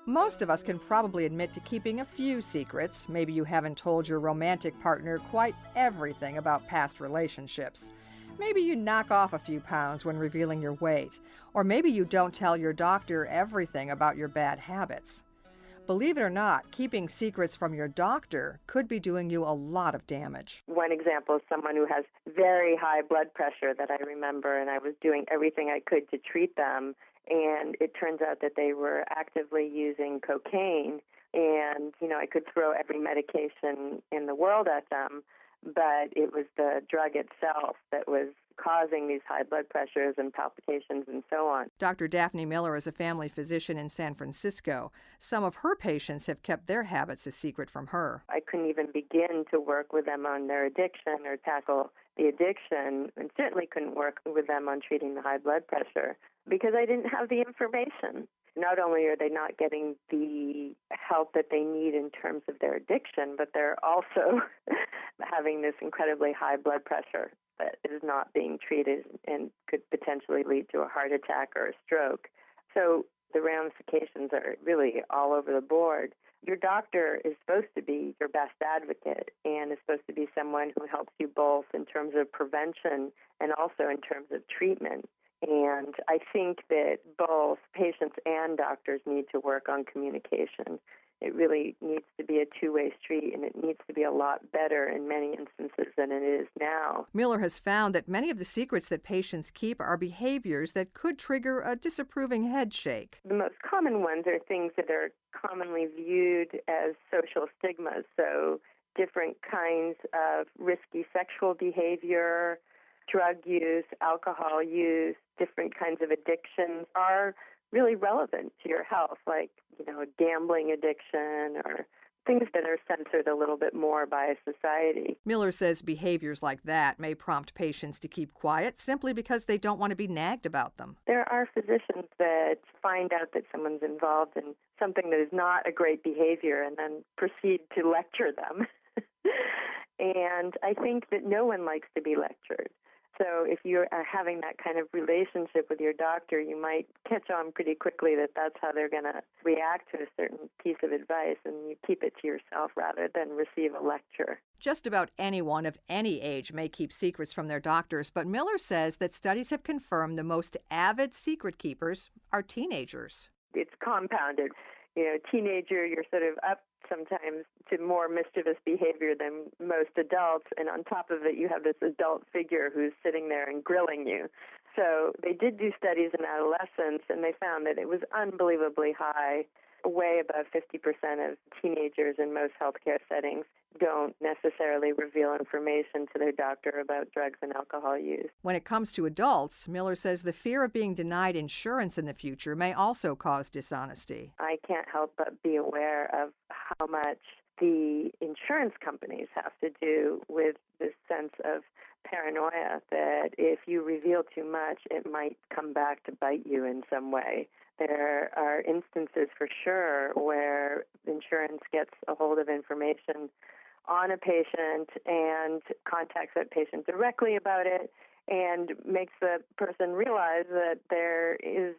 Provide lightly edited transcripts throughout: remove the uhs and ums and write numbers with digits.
Most of us can probably admit to keeping a few secrets. Maybe you haven't told your romantic partner quite everything about past relationships. Maybe you knock off a few pounds when revealing your weight. Or maybe you don't tell your doctor everything about your bad habits. Believe it or not, keeping secrets from your doctor could be doing you a lot of damage. One example is someone who has very high blood pressure that I remember, and I was doing everything I could to treat them, and it turns out that they were actively using cocaine, and, I could throw every medication in the world at them, but it was the drug itself that was causing these high blood pressures and palpitations and so on. Dr. Daphne Miller is a family physician in San Francisco. Some of her patients have kept their habits a secret from her. I couldn't even begin to work with them on their addiction or tackle the addiction, and certainly couldn't work with them on treating the high blood pressure because I didn't have the information. Not only are they not getting the help that they need in terms of their addiction, but they're also having this incredibly high blood pressure that is not being treated and could potentially lead to a heart attack or a stroke. So the ramifications are really all over the board. Your doctor is supposed to be your best advocate and is supposed to be someone who helps you both in terms of prevention and also in terms of treatment. And I think that both patients and doctors need to work on communication. It really needs to be a two-way street, and it needs to be a lot better in many instances than it is now. Miller has found that many of the secrets that patients keep are behaviors that could trigger a disapproving head shake. The most common ones are things that are commonly viewed as social stigmas, so different kinds of risky sexual behavior, drug use, alcohol use, different kinds of addictions are really relevant to your health, like, a gambling addiction or things that are censored a little bit more by society. Miller says behaviors like that may prompt patients to keep quiet simply because they don't want to be nagged about them. There are physicians that find out that someone's involved in something that is not a great behavior and then proceed to lecture them. And I think that no one likes to be lectured. So if you are having that kind of relationship with your doctor, you might catch on pretty quickly that that's how they're going to react to a certain piece of advice, and you keep it to yourself rather than receive a lecture. Just about anyone of any age may keep secrets from their doctors, but Miller says that studies have confirmed the most avid secret keepers are teenagers. It's compounded. Teenager, you're sort of up sometimes to more mischievous behavior than most adults, and on top of it, you have this adult figure who's sitting there and grilling you. So they did do studies in adolescents, and they found that it was unbelievably high. Way above 50% of teenagers in most healthcare settings don't necessarily reveal information to their doctor about drugs and alcohol use. When it comes to adults, Miller says the fear of being denied insurance in the future may also cause dishonesty. I can't help but be aware of how much the insurance companies have to do with this sense of paranoia that if you reveal too much, it might come back to bite you in some way. There are instances for sure where insurance gets a hold of information on a patient and contacts that patient directly about it and makes the person realize that there is,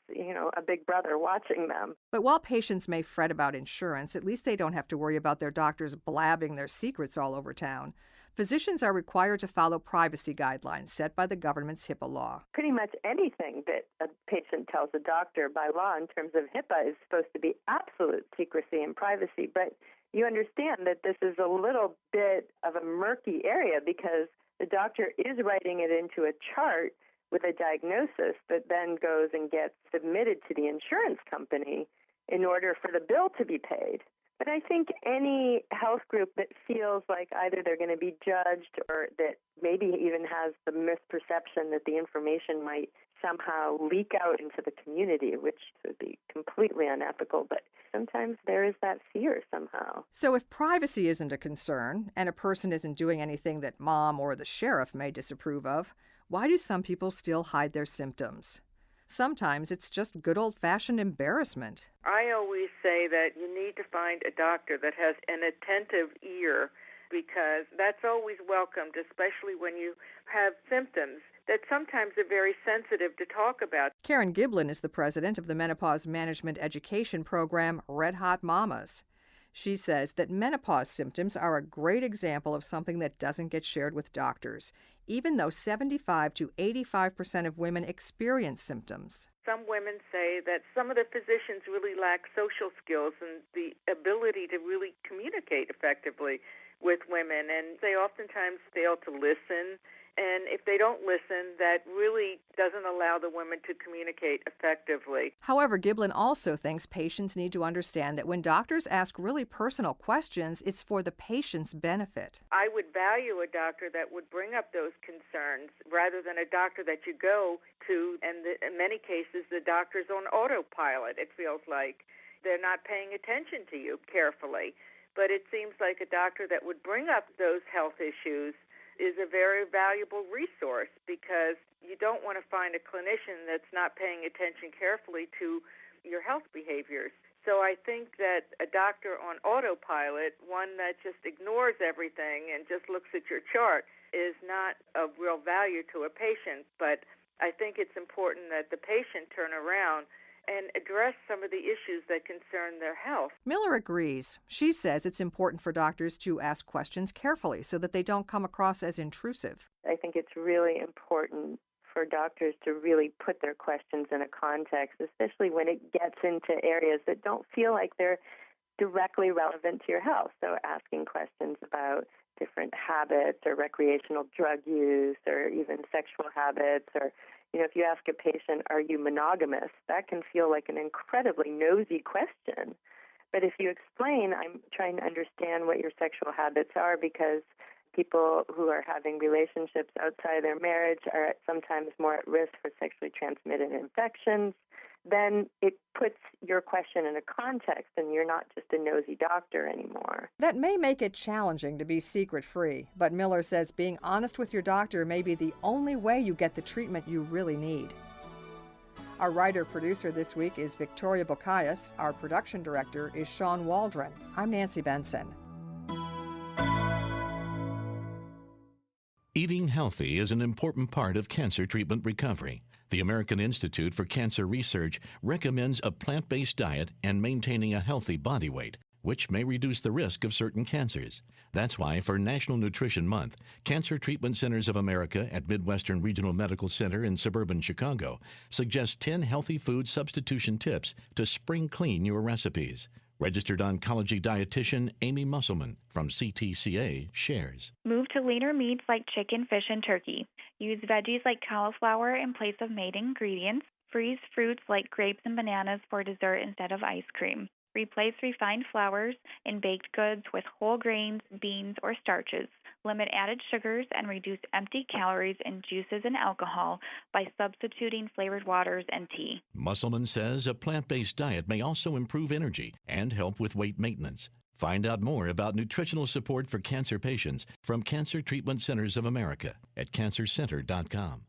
a big brother watching them. But while patients may fret about insurance, at least they don't have to worry about their doctors blabbing their secrets all over town. Physicians are required to follow privacy guidelines set by the government's HIPAA law. Pretty much anything that a patient tells a doctor by law in terms of HIPAA is supposed to be absolute secrecy and privacy. But you understand that this is a little bit of a murky area because the doctor is writing it into a chart with a diagnosis that then goes and gets submitted to the insurance company in order for the bill to be paid. But I think any health group that feels like either they're going to be judged or that maybe even has the misperception that the information might somehow leak out into the community, which would be completely unethical, but sometimes there is that fear somehow. So if privacy isn't a concern and a person isn't doing anything that mom or the sheriff may disapprove of, why do some people still hide their symptoms? Sometimes it's just good old-fashioned embarrassment. I always say that you need to find a doctor that has an attentive ear because that's always welcomed, especially when you have symptoms that sometimes are very sensitive to talk about. Karen Giblin is the president of the menopause management education program Red Hot Mamas. She says that menopause symptoms are a great example of something that doesn't get shared with doctors, even though 75 to 85% of women experience symptoms. Some women say that some of the physicians really lack social skills and the ability to really communicate effectively with women, and they oftentimes fail to listen. And if they don't listen, that really doesn't allow the women to communicate effectively. However, Giblin also thinks patients need to understand that when doctors ask really personal questions, it's for the patient's benefit. I would value a doctor that would bring up those concerns rather than a doctor that you go to, and in many cases, the doctor's on autopilot, it feels like. They're not paying attention to you carefully. But it seems like a doctor that would bring up those health issues is a very valuable resource, because you don't want to find a clinician that's not paying attention carefully to your health behaviors. So I think that a doctor on autopilot, one that just ignores everything and just looks at your chart, is not of real value to a patient. But I think it's important that the patient turn around and address some of the issues that concern their health. Miller agrees. She says it's important for doctors to ask questions carefully so that they don't come across as intrusive. I think it's really important for doctors to really put their questions in a context, especially when it gets into areas that don't feel like they're directly relevant to your health. So asking questions about different habits or recreational drug use or even sexual habits, or if you ask a patient, are you monogamous? That can feel like an incredibly nosy question. But if you explain, I'm trying to understand what your sexual habits are, because people who are having relationships outside their marriage are sometimes more at risk for sexually transmitted infections, then it puts your question in a context and you're not just a nosy doctor anymore. That may make it challenging to be secret-free, but Miller says being honest with your doctor may be the only way you get the treatment you really need. Our writer-producer this week is Victoria Bocayas. Our production director is Sean Waldron. I'm Nancy Benson. Eating healthy is an important part of cancer treatment recovery. The American Institute for Cancer Research recommends a plant-based diet and maintaining a healthy body weight, which may reduce the risk of certain cancers. That's why for National Nutrition Month, Cancer Treatment Centers of America at Midwestern Regional Medical Center in suburban Chicago suggest 10 healthy food substitution tips to spring clean your recipes. Registered oncology dietitian Amy Musselman from CTCA shares. Move to leaner meats like chicken, fish, and turkey. Use veggies like cauliflower in place of main ingredients. Freeze fruits like grapes and bananas for dessert instead of ice cream. Replace refined flours in baked goods with whole grains, beans, or starches. Limit added sugars and reduce empty calories in juices and alcohol by substituting flavored waters and tea. Musselman says a plant-based diet may also improve energy and help with weight maintenance. Find out more about nutritional support for cancer patients from Cancer Treatment Centers of America at cancercenter.com.